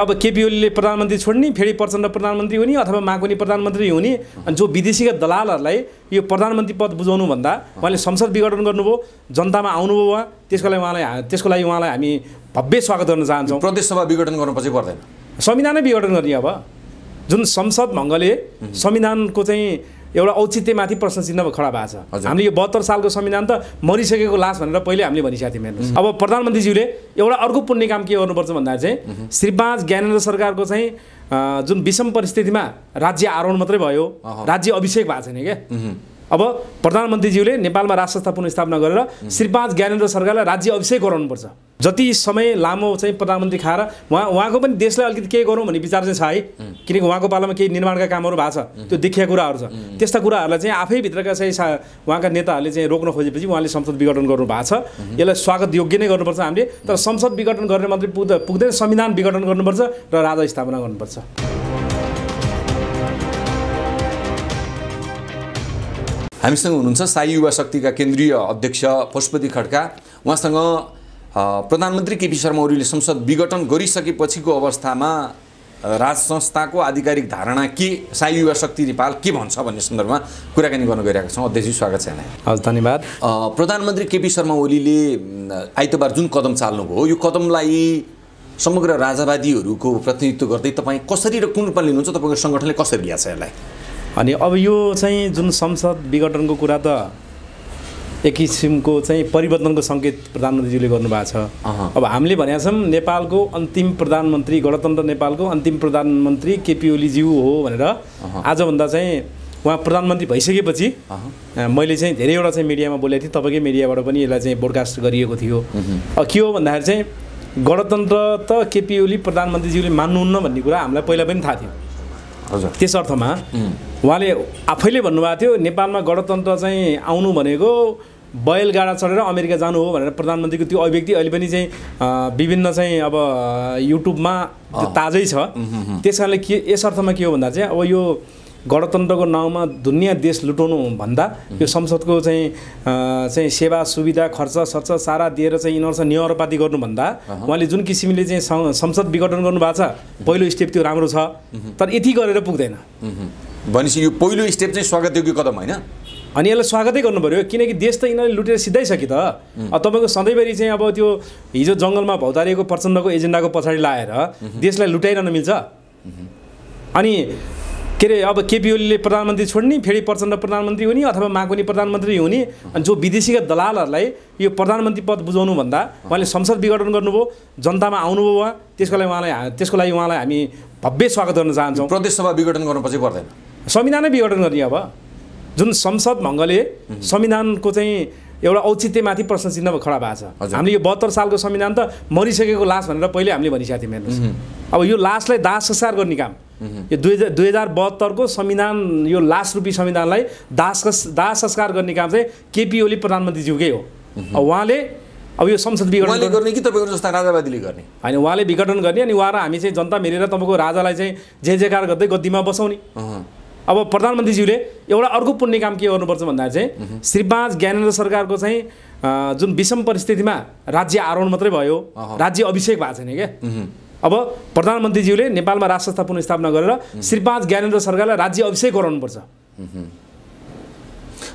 अब केपी ओलीले प्रधानमन्त्री छोड्ने फेरि प्रचण्ड प्रधानमन्त्री हुने अथवा माकुनी प्रधानमन्त्री हुने अनि जो विदेशीका दलालहरूलाई यो प्रधानमन्त्री पद बुझाउनु भन्दा उहाँले संसद विघटन गर्नुभयो, जनतामा आउनुभयो उहाँ, त्यसको लागि उहाँलाई हामी भव्य स्वागत गर्न चाहन्छौँ। प्रदेश सभा विघटन गर्नुपर्छ पर्दैन, संविधानै विघटन गर्ने। अब जुन संसद भङ्गले संविधानको चाहिँ एउटा औचित्यमाथि प्रश्न चिन्ह खडा भएको छ। हामीले यो 72 सालको संविधान त मरिसकेको लास भनेर पहिले हामीले भनिसकेका थियौँ। हेर्नुहोस्, अब प्रधानमन्त्रीज्यूले एउटा अर्को पुण्य काम के गर्नुपर्छ भन्दा चाहिँ श्री 5 ज्ञानेन्द्र सरकारको चाहिँ जुन विषम परिस्थितिमा राज्य आरोहण मात्रै भयो, राज्य अभिषेक भएको छैन क्या। अब प्रधानमन्त्रीज्यूले नेपालमा राज संस्था पुनर्स्थापना गरेर श्री 5 ज्ञानेन्द्र सरकारलाई राज्य अभिषेक गराउनुपर्छ। जति समय लामो चाहिँ प्रधानमन्त्री खाएर उहाँको पनि देशलाई अलिकति केही गरौँ भन्ने विचार चाहिँ छ है, किनकि उहाँको पालामा केही निर्माणका कामहरू भएको छ, त्यो देखिया कुराहरू छ। त्यस्ता कुराहरूलाई चाहिँ आफै भित्रका चाहिँ उहाँका नेताहरूले चाहिँ रोक्न खोजेपछि उहाँले संसद विघटन गर्नु भएको छ। यसलाई स्वागत योग्य नै गर्नुपर्छ हामीले, तर संसद विघटन गर्ने मात्रै पुग्दैन, संविधान विघटन गर्नुपर्छ र राजा स्थापना गर्नुपर्छ। हामीसँग हुनुहुन्छ साई युवा शक्तिका केन्द्रीय अध्यक्ष पशुपति खड्का। उहाँसँग प्रधानमन्त्री केपी शर्मा ओलीले संसद विघटन गरिसकेपछिको अवस्थामा राज संस्थाको आधिकारिक धारणा के, साई युवा शक्ति नेपाल के भन्छ भन्ने सन्दर्भमा कुराकानी गर्न गइरहेका छौँ। अध्यक्षजी स्वागत छ यहाँलाई। हजुर धन्यवाद। प्रधानमन्त्री केपी शर्मा ओलीले आइतबार जुन कदम चाल्नुभयो, यो कदमलाई समग्र राजावादीहरूको प्रतिनिधित्व गर्दै तपाईँ कसरी र कुन रूपमा लिनुहुन्छ, तपाईँको सङ्गठनले कसरी लिएको छ यसलाई? अनि अब यो चाहिँ जुन संसद विघटनको कुरा त एक किसिमको चाहिँ परिवर्तनको सङ्केत प्रधानमन्त्रीज्यूले गर्नुभएको छ। अब हामीले भनेका छौँ नेपालको अन्तिम प्रधानमन्त्री, गणतन्त्र नेपालको अन्तिम प्रधानमन्त्री केपी ओलीज्यू हो भनेर। आजभन्दा चाहिँ उहाँ प्रधानमन्त्री भइसकेपछि मैले चाहिँ धेरैवटा चाहिँ मिडियामा बोलेको थिएँ, तपाईँकै मिडियाबाट पनि यसलाई चाहिँ ब्रोडकास्ट गरिएको थियो। अब के हो भन्दाखेरि चाहिँ गणतन्त्र त केपी ओली प्रधानमन्त्रीज्यूले मान्नुहुन्न भन्ने कुरा हामीलाई पहिला पनि थाहा थियो। त्यस अर्थमा उहाँले आफैले भन्नुभएको थियो नेपालमा गणतन्त्र चाहिँ आउनु भनेको बैलगाडा चढेर अमेरिका जानु हो भनेर प्रधानमन्त्रीको त्यो अभिव्यक्ति अहिले पनि चाहिँ विभिन्न चाहिँ अब युट्युबमा त्यो ताजै छ। त्यस कारणले के यस अर्थमा के हो भन्दा चाहिँ अब यो गणतन्त्रको नाउँमा दुनियाँ देश लुटाउनु भन्दा यो संसदको चाहिँ सेवा सुविधा खर्च सर्च सारा दिएर चाहिँ यिनीहरूसँग नियरपाती गर्नुभन्दा उहाँले जुन किसिमले चाहिँ संसद विघटन गर्नुभएको छ पहिलो स्टेप त्यो राम्रो छ, तर यति गरेर पुग्दैन। भनेपछि यो पहिलो स्टेप चाहिँ स्वागतयोग्य कदम होइन, अनि यसलाई स्वागतै गर्नु पऱ्यो, किनकि देश त यिनीहरूले लुटेर सिधाइसके त। अब तपाईँको सधैँभरि चाहिँ अब त्यो हिजो जङ्गलमा भौतारिएको प्रचण्डको एजेन्डाको पछाडि लाएर देशलाई लुटाइरहन मिल्छ? अनि के अरे अब केपी ओलीले प्रधानमन्त्री छोड्ने फेरि प्रचण्ड प्रधानमन्त्री हुने अथवा माकुनी प्रधानमन्त्री हुने अनि जो विदेशीका दलालहरूलाई यो प्रधानमन्त्री पद बुझाउनु भन्दा उहाँले संसद विघटन गर्नुभयो, जनतामा आउनुभयो उहाँ, त्यसको लागि उहाँलाई हामी भव्य स्वागत गर्न चाहन्छौँ। प्रदेश सभा विघटन गर्नुपर्छ पर्दैन, संविधानै विघटन गर्ने। अब जुन संसद भङ्गले संविधानको चाहिँ एउटा औचित्यमाथि प्रश्न चिन्ह खडा भएको छ। हामीले यो 72 सालको संविधान त मरिसकेको लास भनेर पहिले हामीले भनिसकेका थियौँ। हेर्नुहोस्, अब यो लासलाई दाह संस्कार गर्ने काम, यो 2072 को संविधान, यो लास रूपी संविधानलाई दाह संस्कार गर्ने काम चाहिँ केपी ओली प्रधानमन्त्रीज्यूकै हो। अब उहाँले अब यो संसद विघटन गर्ने कि तपाईँको जस्ता राजावादीले गर्ने होइन, उहाँले विघटन गर्ने अनि उहाँ र हामी चाहिँ जनता मिलेर तपाईँको राजालाई चाहिँ जय जयकार गर्दै गद्दीमा बसाउने। अब प्रधानमन्त्रीज्यूले एउटा अर्को पुण्य काम के गर्नुपर्छ भन्दा चाहिँ श्री 5 ज्ञानेन्द्र सरकारको चाहिँ जुन विषम परिस्थितिमा राज्य आरोहण मात्रै भयो, राज्य अभिषेक भएको छैन क्या। अब प्रधानमन्त्रीज्यूले नेपालमा राज संस्था पुनर्स्थापना गरेर श्री 5 ज्ञानेन्द्र सरकारलाई राज्य अभिषेक गराउनुपर्छ।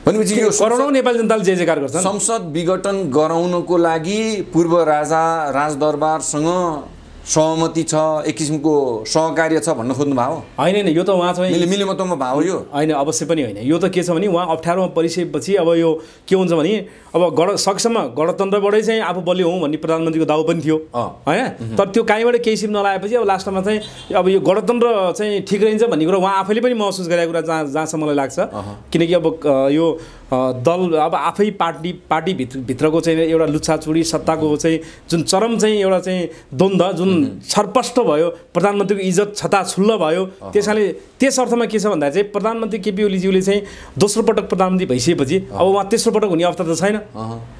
भनेपछि यो करोडौँ नेपाली जनताले जय जयकार गर्छन्। संसद विघटन गराउनको लागि पूर्व राजा राजदरबारसँग सहमति छ, एक किसिमको सहकार्य छ भन्न खोज्नु भयो? होइन, यो त उहाँ चाहिँ मिलेमतोमा भयो यो होइन, अवश्य पनि होइन। यो त के छ भने उहाँ अप्ठ्यारोमा परिसकेपछि अब यो के हुन्छ भने अब सकेसम्म गणतन्त्रबाटै चाहिँ आफू बलियो हुँ भन्ने प्रधानमन्त्रीको दाउ पनि थियो होइन, तर त्यो कहीँबाट केही सिप नलाएपछि अब लास्टमा चाहिँ अब यो गणतन्त्र चाहिँ ठिक रहन्छ भन्ने कुरा उहाँ आफैले पनि महसुस गरेको कुरा जहाँसम्म मलाई लाग्छ। किनकि अब यो दल अब आफै पार्टीभित्रको चाहिँ एउटा लुच्छाचुडी सत्ताको चाहिँ जुन चरम चाहिँ एउटा चाहिँ द्वन्द्व जुन छरपष्ट भयो, प्रधानमन्त्रीको इज्जत छताछुल्ल भयो। त्यस अर्थमा के छ भन्दा चाहिँ प्रधानमन्त्री केपी ओलीज्यूले चाहिँ दोस्रो पटक प्रधानमन्त्री भइसकेपछि अब उहाँ तेस्रो पटक हुने अवस्था त छैन।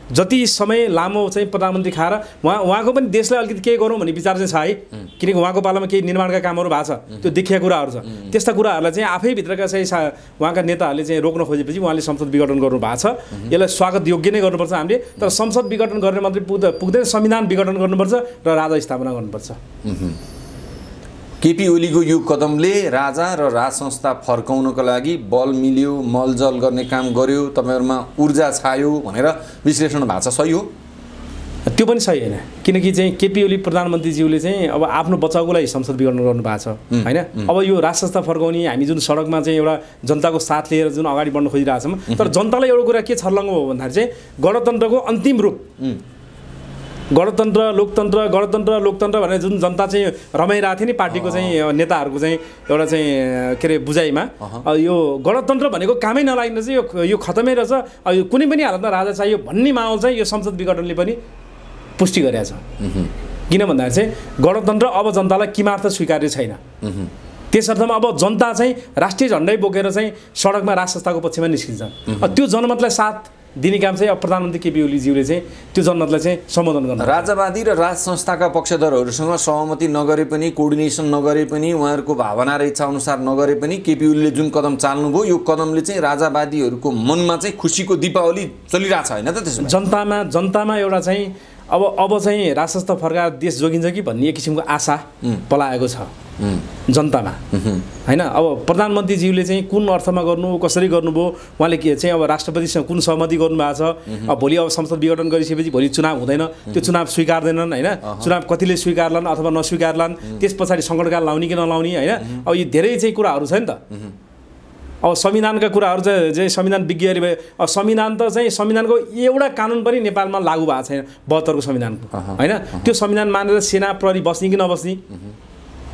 जति समय लामो चाहिँ प्रधानमन्त्री खाएर उहाँको पनि देशलाई अलिकति केही गरौँ भन्ने विचार चाहिँ छ है, किनकि उहाँको पालामा केही निर्माणका कामहरू भएको छ, त्यो देखिया कुराहरू छ। त्यस्ता कुराहरूलाई चाहिँ आफै भित्रका चाहिँ उहाँका नेताहरूले चाहिँ रोक्न खोजेपछि उहाँले संसद विघटन गर्नु भएको छ। यसलाई स्वागत योग्य नै गर्नुपर्छ हामीले, तर संसद विघटन गर्ने मात्रै पुग्दैन, संविधान विघटन गर्नुपर्छ र राजा स्थापना गर्नुपर्छ। केपी ओलीको यो कदमले राजा र राज संस्था फर्काउनको लागि बल मिल्यो, मलजल गर्ने काम गर्यो, तपाईहरुमा ऊर्जा छायो भनेर विश्लेषण भएको छ, सही हो? त्यो पनि सही हैन, किनकि चाहिँ केपी ओली प्रधानमन्त्रीज्यूले चाहिँ अब आफ्नो बचाउको लागि संसद विघटन गर्नु भएको छ हैन। अब यो राज संस्था फर्काउने हामी जुन सडकमा चाहिँ एउटा जनताको साथ लिएर जुन अगाडि बढ्न खोजिरहेछौँ, तर जनतालाई एउटा कुरा के छर्लङ्ग हो भन्दाखेरि चाहिँ गणतन्त्रको अन्तिम रूप, गणतन्त्र लोकतन्त्र भनेर जुन जनता चाहिँ रमाइरहेको थियो नि पार्टीको चाहिँ नेताहरूको चाहिँ एउटा चाहिँ के अरे बुझाइमा, यो गणतन्त्र भनेको कामै नलागिन्छ चाहिँ यो खतमै रहेछ, यो कुनै पनि हालतमा राजा चाहियो भन्ने माहौल चाहिँ यो संसद विघटनले पनि पुष्टि गरेको छ। किन भन्दाखेरि चाहिँ गणतन्त्र अब जनतालाई किमार्थ स्वीकार्य छैन, त्यसर्थमा अब जनता चाहिँ राष्ट्रिय झन्डै बोकेर चाहिँ सडकमा राज संस्थाको पक्षमा निस्किन्छ। त्यो जनमतलाई साथ दिने काम चाहिँ अब प्रधानमन्त्री केपी ओलीज्यूले चाहिँ त्यो जनमतलाई चाहिँ सम्बोधन गर्नु। राजावादी र राज संस्थाका पक्षधरहरूसँग सहमति नगरे पनि, कोर्डिनेसन नगरे पनि, उहाँहरूको भावना र इच्छा अनुसार नगरे पनि केपी ओलीले जुन कदम चाल्नुभयो, यो कदमले चाहिँ राजावादीहरूको मनमा चाहिँ खुसीको दीपावली चलिरहेछ हैन त? त्यसमा जनतामा एउटा चाहिँ अब चाहिँ राज संस्था फर्काएर देश जोगिन्छ कि भन्ने एक किसिमको आशा पलाएको छ जनतामा हैन। अब प्रधानमन्त्रीज्यूले चाहिँ कुन अर्थमा गर्नु, कसरी गर्नुभयो, उहाँले के चाहिँ अब राष्ट्रपतिसँग कुन सहमति गर्नुभएको छ, अब भोलि अब संसद विघटन गरिसकेपछि भोलि चुनाव हुँदैन, त्यो चुनाव स्वीकार्दैनन् हैन, चुनाव कतिले स्वीकारलान् अथवा नस्वीकारलान्, त्यस पछाडि सङ्कटकाल लाउने कि नलाउने हैन। अब यो धेरै चाहिँ कुराहरू छ नि त। अब संविधानका कुराहरू चाहिँ संविधान विज्ञहरू भए, अब संविधान त चाहिँ संविधानको एउटा कानुन पनि नेपालमा लागू भएको छैन, 72 को संविधानको हैन। त्यो संविधान मानेर सेना प्रहरी बस्ने कि नबस्ने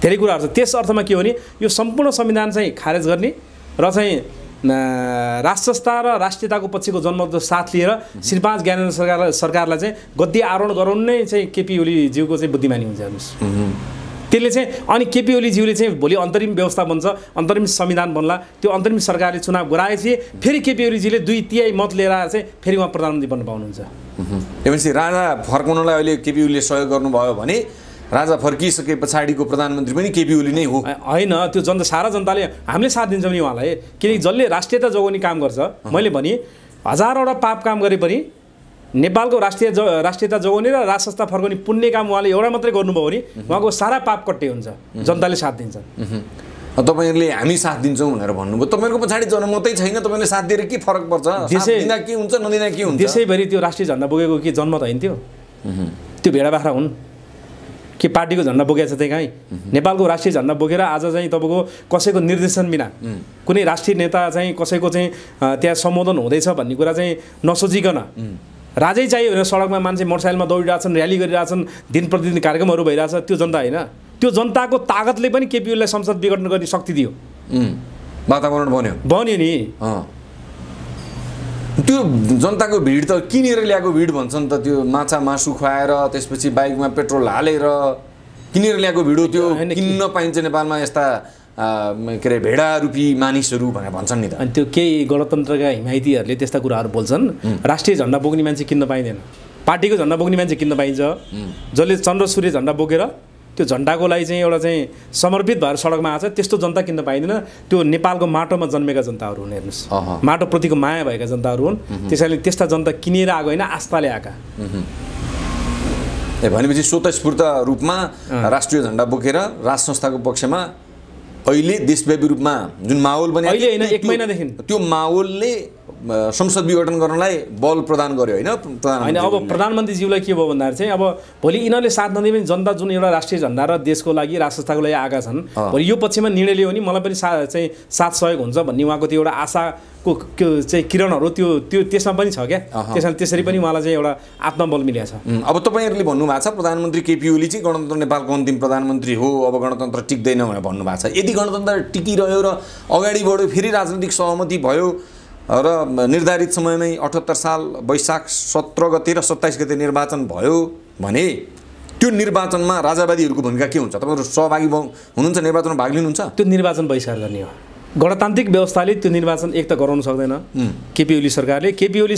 धेरै कुराहरू छ। त्यस अर्थमा के हो भने यो सम्पूर्ण संविधान चाहिँ खारेज गर्ने र चाहिँ राज संस्था र राष्ट्रियताको पक्षको जनमतको साथ लिएर श्री 5 ज्ञानेन्द्र सरकारलाई चाहिँ गद्दी आरोहण गराउनु नै चाहिँ केपी ओलीज्यूको चाहिँ बुद्धिमानी हुन्छ हेर्नुहोस्। त्यसले चाहिँ अनि केपी ओलीज्यूले चाहिँ भोलि अन्तरिम व्यवस्था बन्छ, अन्तरिम संविधान बन्ला, त्यो अन्तरिम सरकारले चुनाव गराएपछि फेरि केपी ओलीजीले 2/3 मत लिएर चाहिँ फेरि उहाँ प्रधानमन्त्री बन्न पाउनुहुन्छ। भनेपछि राजा फर्काउनलाई अहिले केपी ओलीले सहयोग गर्नुभयो भने राजा फर्किसके पछाडिको प्रधानमन्त्री पनि केपी ओली नै हो हैन? त्यो जनता, सारा जनताले हामीले साथ दिन्छौँ नि उहाँलाई, किनकि जसले राष्ट्रियता जोगाउने काम गर्छ, मैले भने हजारवटा पाप काम गरे पनि नेपालको राष्ट्रियता जोगाउने र राज संस्था फर्काउने पुण्य काम उहाँले एउटा मात्रै गर्नुभयो भने उहाँको सारा पाप कट्टे हुन्छ, जनताले साथ दिन्छ। तपाईहरुले हामी साथ दिन्छौँ भनेर भन्नुभयो, तपाईहरुको पछाडि जनमतै छैन, तपाईले साथ दिएर के फरक पर्छ? साथ दिँदा के हुन्छ, नदिँदा के हुन्छ? देशैभरि त्यो राष्ट्रिय झण्डा बोकेको के जनमत हैन त्यो? त्यो भेडा बाख्रा हुन् के पार्टीको झण्डा बोकेको छ त्यही कहीँ? नेपालको राष्ट्रिय झण्डा बोकेर आज चाहिँ तपाईँको कसैको निर्देशन बिना कुनै राष्ट्रिय नेता चाहिँ कसैको चाहिँ त्यहाँ सम्बोधन हुँदैछ भन्ने कुरा चाहिँ नसोचिकन राजै चाहियो भनेर सडकमा मान्छे मोटरसाइकलमा दौडिरहेछन्, र्याली गरिरहेछन्, दिन प्रतिदिन कार्यक्रमहरू भइरहेछ, त्यो जनता होइन? त्यो जनताको तागतले पनि केपी ओलीलाई संसद विघटन गर्ने शक्ति दियो, वातावरण बन्यो नि। त्यो जनताको भिड त किनेर ल्याएको भिड भन्छन् त, त्यो माछा मासु खुवाएर त्यसपछि बाइकमा पेट्रोल हालेर किनेर ल्याएको भिड हो, त्यो किन्न पाइन्छ नेपालमा यस्ता के अरे भेडा रूपी मानिसहरू भनेर भन्छन् नि त। अनि त्यो केही गणतन्त्रका हिमायतीहरूले त्यस्ता कुराहरू बोल्छन्, राष्ट्रिय झण्डा बोक्ने मान्छे किन्न पाइँदैन, पार्टीको झण्डा बोक्ने मान्छे किन्न पाइन्छ, जसले चन्द्र सूर्य झण्डा बोकेर त्यो झण्डाको लागि चाहिँ एउटा चाहिँ समर्पित भएर सडकमा आछ, त्यस्तो जनता किन्न पाइँदैन। त्यो नेपालको माटोमा जन्मेका जनताहरू हुन् हेर्नुहोस्, माटोप्रतिको माया भएका जनताहरू हुन्, त्यसैले त्यस्ता जनता किनेर आएको होइन, आस्थाले आएका। भनेपछि स्वतस्फूर्त रूपमा राष्ट्रिय झण्डा बोकेर राज संस्थाको पक्षमा अहिले देशव्यापी रूपमा जुन माहौल बन्यो, अहिले हैन 1 महिनादेखि त्यो माहौलले संसद विघटन गर्नलाई बल प्रदान गर्यो होइन? होइन, अब प्रधानमन्त्रीज्यूलाई के भयो भन्दाखेरि चाहिँ अब भोलि यिनीहरूले साथ नदिए पनि जनता जुन एउटा राष्ट्रिय झण्डा र देशको लागि राज संस्थाको लागि आएका छन्, भोलि यो पक्षमा निर्णय लियो भने मलाई पनि चाहिँ साथ सहयोग हुन्छ भन्ने उहाँको त्यो एउटा आशाको चाहिँ किरणहरू त्यो त्यसमा पनि छ क्या। त्यसरी पनि उहाँलाई चाहिँ एउटा आत्मबल मिलेको छ। अब तपाईँहरूले भन्नुभएको छ प्रधानमन्त्री केपी ओली चाहिँ गणतन्त्र नेपालको अन्तिम प्रधानमन्त्री हो, अब गणतन्त्र टिक्दैन भनेर भन्नुभएको छ। यदि गणतन्त्र टिकिरह्यो र अगाडि बढ्यो, फेरि राजनीतिक सहमति भयो र निर्धारित समयमै 78 साल वैशाख 17 गते र 27 गते निर्वाचन भयो भने त्यो निर्वाचनमा राजावादीहरूको भूमिका के हुन्छ? तपाईँहरू सहभागी हुनुहुन्छ, निर्वाचनमा भाग लिनुहुन्छ? त्यो निर्वाचन बहिष्कार गर्ने हो। गणतान्त्रिक व्यवस्थाले त्यो निर्वाचन एक त गराउन सक्दैन केपी ओली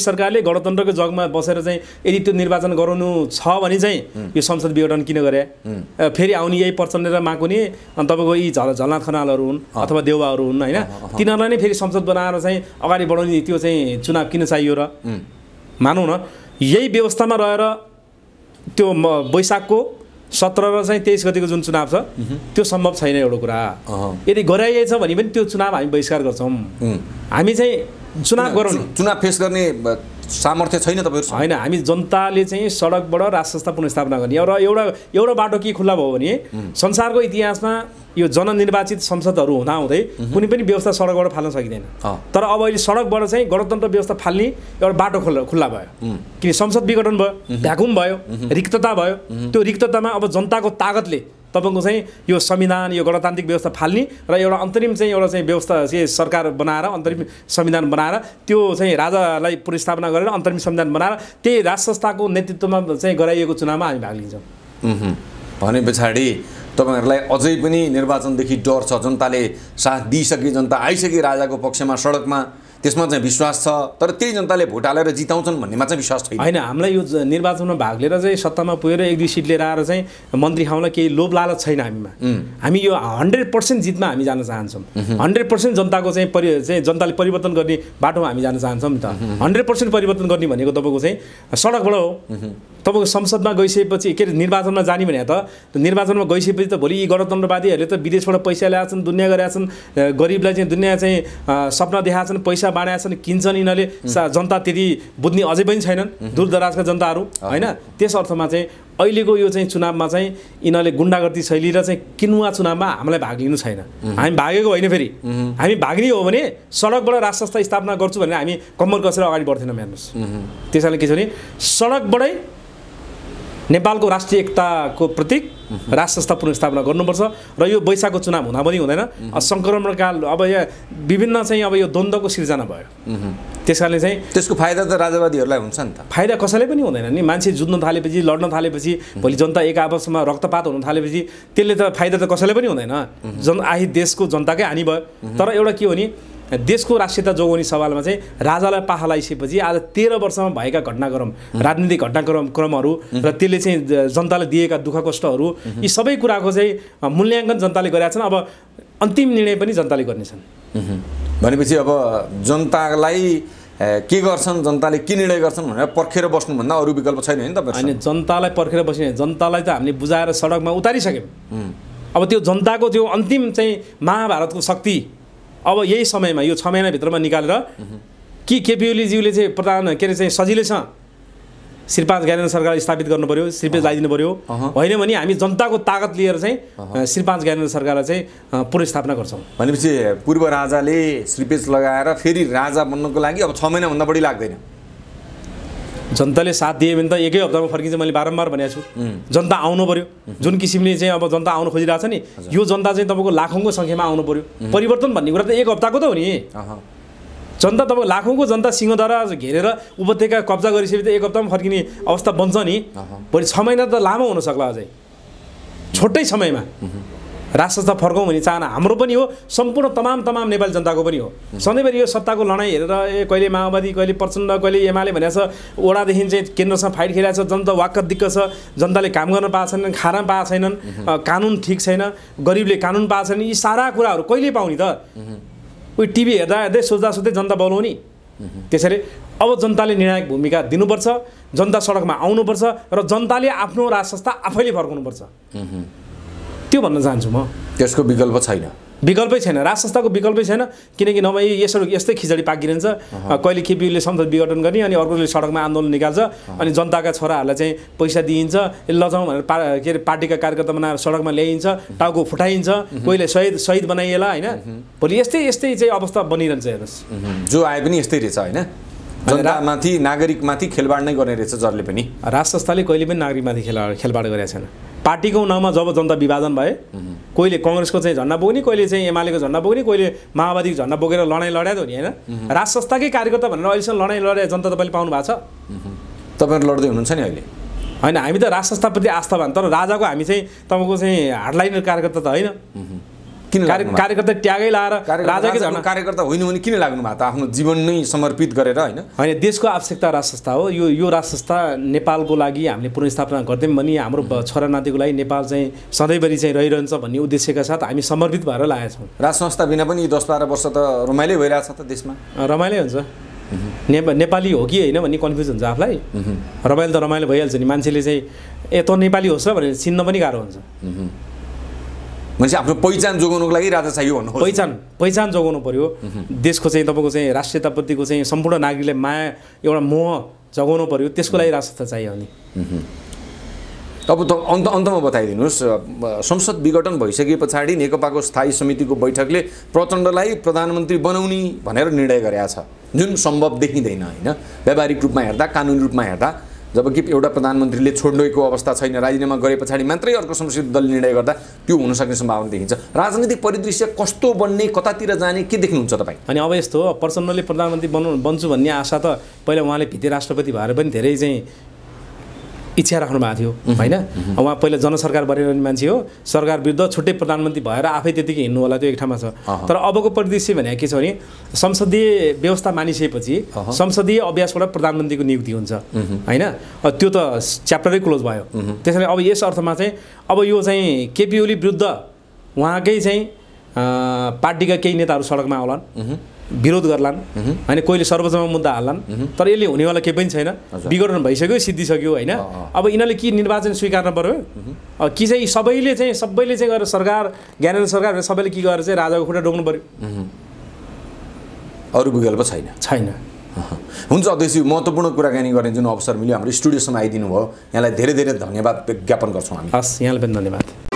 सरकारले गणतन्त्रको जगमा बसेर चाहिँ यदि त्यो निर्वाचन गराउनु छ भने चाहिँ यो संसद विघटन किन गरे? फेरि आउने यही प्रचण्ड र माकुनी अनि तपाईँको यी झलनाथ खनालहरू हुन् अथवा देउवाहरू हुन् होइन, तिनीहरूलाई नै फेरि संसद बनाएर चाहिँ अगाडि बढाउने त्यो चाहिँ चुनाव किन चाहियो र? मानौँ न यही व्यवस्थामा रहेर त्यो वैशाखको 17 र चाहिँ 23 गतिको जुन चुनाव छ त्यो सम्भव छैन एउटा कुरा। यदि गराइएछ भने पनि त्यो चुनाव हामी बहिष्कार गर्छौँ। हामी चाहिँ चुनाव गरौँ, चुनाव फेस गर्ने सामर्थ्य छैन तपाईँहरू? होइन, हामी जनताले चाहिँ सडकबाट राज संस्था पुनर्स्थापना गर्ने र एउटा बाटो के खुल्ला भयो भने संसारको इतिहासमा यो जननिर्वाचित संसदहरू हुँदाहुँदै कुनै पनि व्यवस्था सडकबाट फाल्न सकिँदैन। तर अब अहिले सडकबाट चाहिँ गणतन्त्र व्यवस्था फाल्ने एउटा बाटो खुल्ला भयो। किन संसद विघटन भयो, भ्याकुम भयो, रिक्तता भयो। त्यो रिक्ततामा अब जनताको तागतले तपाईँको चाहिँ यो संविधान, यो गणतान्त्रिक व्यवस्था फाल्ने र एउटा अन्तरिम चाहिँ एउटा चाहिँ व्यवस्था चाहिँ सरकार बनाएर अन्तरिम संविधान बनाएर त्यो चाहिँ राजालाई पुनर्स्थापना गरेर अन्तरिम संविधान बनाएर त्यही राज संस्थाको नेतृत्वमा चाहिँ गराइएको चुनावमा हामी भाग लिन्छौँ। भने पछाडि तपाईहरुलाई अझै पनि निर्वाचनदेखि डर छ? जनताले साथ दिइसके, जनता आइसके राजाको पक्षमा सडकमा, त्यसमा चाहिँ विश्वास छ, तर त्यही जनताले भोट हालेर जिताउँछन् भन्नेमा चाहिँ विश्वास छैन। होइन, हामीलाई यो निर्वाचनमा भाग लिएर चाहिँ सत्तामा पुगेर 1-2 सिट लिएर आएर चाहिँ मन्त्री खाउँला केही लोभ लालच छैन हामीमा। हामी यो 100% जितमा हामी जान चाहन्छौँ। 100% जनताको चाहिँ जनताले परिवर्तन गर्ने बाटोमा हामी जान चाहन्छौँ नि त। 100% परिवर्तन गर्ने भनेको तपाईँको चाहिँ सडकबाट हो। तपाईँको संसदमा गइसकेपछि के अरे निर्वाचनमा जाने भने त निर्वाचनमा गइसकेपछि त भोलि यी गणतन्त्रवादीहरूले त विदेशबाट पैसा ल्याएका छन्, दुनियाँ गरेका छन्, गरिबलाई चाहिँ दुनियाँ चाहिँ सपना देखाएका छन्, पैसा बाँडेका छन्, किन्छन्। यिनीहरूले जनता त्यति बुझ्ने अझै पनि छैनन्, दूरदराजका जनताहरू, होइन? त्यस अर्थमा चाहिँ अहिलेको यो चाहिँ चुनावमा चाहिँ यिनीहरूले गुन्डागर्दी शैली र चाहिँ किनुवा चुनावमा हामीलाई भाग लिनु छैन। हामी भागेको होइन, फेरि हामी भाग्ने हो भने सडकबाट राज संस्था स्थापना गर्छु भनेर हामी कम्मर कसेर अगाडि बढ्थेनौँ। हेर्नुहोस्, त्यसैले के छ भने सडकबाटै नेपालको राष्ट्रिय एकताको प्रतीक राज संस्था पुनर्स्थापना गर्नुपर्छ र यो वैशाखको चुनाव हुँदा पनि हुँदैन। सङ्क्रमणकाल अब यहाँ विभिन्न चाहिँ अब यो द्वन्द्वको सिर्जना भयो। त्यस कारणले चाहिँ त्यसको फाइदा त राजावादीहरूलाई हुन्छ नि त? फाइदा कसैले पनि हुँदैन नि। मान्छे जुझ्न थालेपछि, लड्न थालेपछि, भोलि जनता एक आपसमा रक्तपात हुन थालेपछि त्यसले त फाइदा त कसैले पनि हुँदैन। देशको जनताकै हानि भयो। तर एउटा के हो भने देशको राष्ट्रियता जोगाउने सवालमा चाहिँ राजालाई पाखा लगाइसकेपछि आज 13 वर्षमा भएका घटनाक्रम, राजनीतिक घटनाक्रमहरू र त्यसले चाहिँ जनतालाई दिएका दुःख कष्टहरू, यी सबै कुराको चाहिँ मूल्याङ्कन जनताले गरेका छन्। अब अन्तिम निर्णय पनि जनताले गर्नेछन्। भनेपछि अब जनतालाई के गर्छन्, जनताले के निर्णय गर्छन् भनेर पर्खेर बस्नुभन्दा अरू विकल्प छैन नि तपाईँ? होइन, जनतालाई पर्खेर बस्ने, जनतालाई त हामीले बुझाएर सडकमा उतारिसक्यौँ। अब त्यो जनताको त्यो अन्तिम चाहिँ महाभारतको शक्ति अब यही समयमा, यो 6 महिनाभित्रमा निकालेर कि केपी ओलीज्यूले चाहिँ प्रधान के अरे चाहिँ सजिलैसँग श्रीपाद ज्ञानेन्द्र सरकार स्थापित गर्नु पर्यो, श्रीपेज लगाइदिनु पर्यो। होइन भने हामी जनताको तागत लिएर चाहिँ श्रीपाद ज्ञानेन्द्र सरकारलाई चाहिँ पुनर्स्थापना गर्छौँ। भनेपछि पूर्व राजाले श्रीपेज लगाएर फेरि राजा बन्नको लागि अब 6 महिनाभन्दा बढी लाग्दैन। जनताले साथ दिए भने त एकै हप्तामा फर्किन्छ। मैले बारम्बार भनेको छु, जनता आउनु पर्यो। जुन किसिमले चाहिँ अब जनता आउनु खोजिरहेको छ नि, यो जनता चाहिँ तपाईँको लाखौँको सङ्ख्यामा आउनु पर्यो। परिवर्तन भन्ने कुरा त एक हप्ताको त हो नि। जनता तपाईँको लाखौँको जनता सिंहदरा घेरेर उपत्यका कब्जा गरिसकेपछि एक हप्तामा फर्किने अवस्था बन्छ नि। भोलि 6 महिना त लामो हुन सक्ला, अझै छोटै समयमा राज संस्था फर्कौँ भन्ने चाहना हाम्रो पनि हो, सम्पूर्ण तमाम नेपाली जनताको पनि हो। सधैँभरि यो सत्ताको लडाइँ हेरेर कहिले माओवादी, कहिले प्रचण्ड, कहिले एमाले भनेको छ, ओडादेखि चाहिँ केन्द्रसँग फाइट खेलिरहेको छ। जनता वाक्क दिक्क छ, जनताले काम गर्न पाएको छैनन्, खान पाएको छैनन्, कानुन ठिक छैन, गरिबले कानुन पाएको छैन। यी सारा कुराहरू कहिले पाउने त? उही टिभी हेर्दै सोच्दै जनता बोलाउने। त्यसैले अब जनताले निर्णायक भूमिका दिनुपर्छ, जनता सडकमा आउनुपर्छ र जनताले आफ्नो राज संस्था आफैले फर्काउनुपर्छ। त्यो भन्न चाहन्छु म। त्यसको विकल्प छैन? विकल्पै छैन, राज संस्थाको विकल्पै छैन। किनकि नभए यस्तै खिचडी पाकिरहन्छ। कहिले केपीले संसद विघटन गर्ने अनि अर्कोले सडकमा आन्दोलन निकाल्छ अनि जनताका छोराहरूलाई चाहिँ पैसा दिइन्छ, लजाउँ भनेर के अरे पार्टीका कार्यकर्ता बनाएर सडकमा ल्याइन्छ, टाउको फुटाइन्छ, कोहीले शहीद बनाइएला, होइन? भोलि यस्तै चाहिँ अवस्था बनिरहन्छ। हेर्नुहोस्, जो आए पनि यस्तै रहेछ, होइन? जनतामाथि, नागरिकमाथि खेलबाड नै गर्ने रहेछ जसले पनि। राज संस्थाले कहिले पनि नागरिकमाथि खेलबाड गरेको छैन। पार्टीको नाउँमा जब जनता विभाजन भए, कोहीले कङ्ग्रेसको चाहिँ झन्डा बोक्ने, कोहीले चाहिँ एमालेको झन्डा बोक्ने, कोहीले माओवादीको झन्डा बोकेर लडाइँ लड्या त हो नि, होइन? राज संस्थाकै कार्यकर्ता भनेर अहिलेसम्म लडाइँ लडे जनता तपाईँले पाउनु भएको छ? तपाईँहरू लड्दै हुनुहुन्छ नि अहिले? होइन, हामी त राज संस्थाप्रति आस्थावान, तर राजाको हामी चाहिँ तपाईँको चाहिँ हार्डलाइनर कार्यकर्ता त होइन। किन कार्यकर्ता ट्यागै लाएर राजाकै झन्डा? कार्यकर्ता होइन भने किन लाग्नु भएको त? आफ्नो जीवन नै समर्पित गरेर, होइन? होइन, देशको आवश्यकता राज संस्था हो। यो राज संस्था नेपालको लागि हामीले पुनर्स्थापना गर्दैछौँ भने हाम्रो छोरा नातिको लागि नेपाल चाहिँ सधैँभरि चाहिँ रहिरहन्छ भन्ने उद्देश्यका साथ हामी समर्पित भएर लागेका छौँ। राज संस्था बिना पनि 10-12 वर्ष त रमाइलै भइरहेछ त देशमा। रमाइलै हुन्छ। नेपाली हो कि होइन भन्ने कन्फ्युज हुन्छ आफूलाई। रमाइलो त रमाइलो भइहाल्छ नि, मान्छेले चाहिँ त नेपाली होस् र भनेर चिन्न पनि गाह्रो हुन्छ। मान्छे आफ्नो पहिचान जोगाउनुको लागि राजा चाहियो भन्नु, पहिचान जोगाउनु पर्यो। देशको चाहिँ तपाईँको चाहिँ राष्ट्रियताप्रतिको चाहिँ सम्पूर्ण नागरिकलाई माया, एउटा मोह जगाउनु पर्यो, त्यसको लागि राष्ट्रता चाहियो नि। अब त अन्तमा बताइदिनुहोस्, संसद विघटन भइसके पछाडि नेकपाको स्थायी समितिको बैठकले प्रचण्डलाई प्रधानमन्त्री बनाउने भनेर निर्णय गरेको छ, जुन सम्भव देखिँदैन होइन व्यावहारिक रूपमा हेर्दा, कानुनी रूपमा हेर्दा। जबकि एउटा प्रधानमन्त्रीले छोड्नेको अवस्था छैन, राजीनामा गरे पछाडि मात्रै अर्को संसदीय दल निर्णय गर्दा त्यो हुनसक्ने सम्भावना देखिन्छ। राजनीतिक परिदृश्य कस्तो बन्ने, कतातिर जाने, के देख्नुहुन्छ तपाईँ? अनि अब यस्तो हो, प्रचण्डले प्रधानमन्त्री बन्छु भन्ने आशा त पहिला उहाँले भित्री राष्ट्रपति भएर पनि धेरै चाहिँ इच्छा राख्नु भएको थियो होइन। उहाँ पहिला जनसरकार बनिरहने मान्छे हो, सरकार विरुद्ध छुट्टै प्रधानमन्त्री भएर आफै त्यतिकै हिँड्नु होला, त्यो एक ठाउँमा छ। तर अबको परिदृश्य भने के छ भने संसदीय व्यवस्था मानिसकेपछि संसदीय अभ्यासबाट प्रधानमन्त्रीको नियुक्ति हुन्छ होइन। त्यो त च्याप्टरै क्लोज भयो। त्यसैले अब यस अर्थमा चाहिँ अब यो चाहिँ केपी ओली विरुद्ध उहाँकै चाहिँ पार्टीका केही नेताहरू सडकमा आउलान्, विरोध गर्लान् होइन, कोहीले सर्वोच्चमा मुद्दा हाल्लान्, तर यसले हुनेवाला केही पनि छैन। विघटन भइसक्यो, सिद्धिसक्यो होइन। अब यिनीहरूले के निर्वाचन स्वीकार्न पर्यो कि चाहिँ सबैले चाहिँ गरेर सरकार, ज्ञानेन्द्र सरकार सबैले के गरेर चाहिँ राजाको खुट्टा डोक्नु पर्यो, अरू विकल्प छैन। हुन्छ अध्यक्ष, महत्त्वपूर्ण कुराकानी गर्ने जुन अवसर मिल्यो हाम्रो स्टुडियोसम्म आइदिनु भयो, यहाँलाई धेरै धेरै धन्यवाद ज्ञापन गर्छौँ हामी। हस्, यहाँलाई पनि धन्यवाद।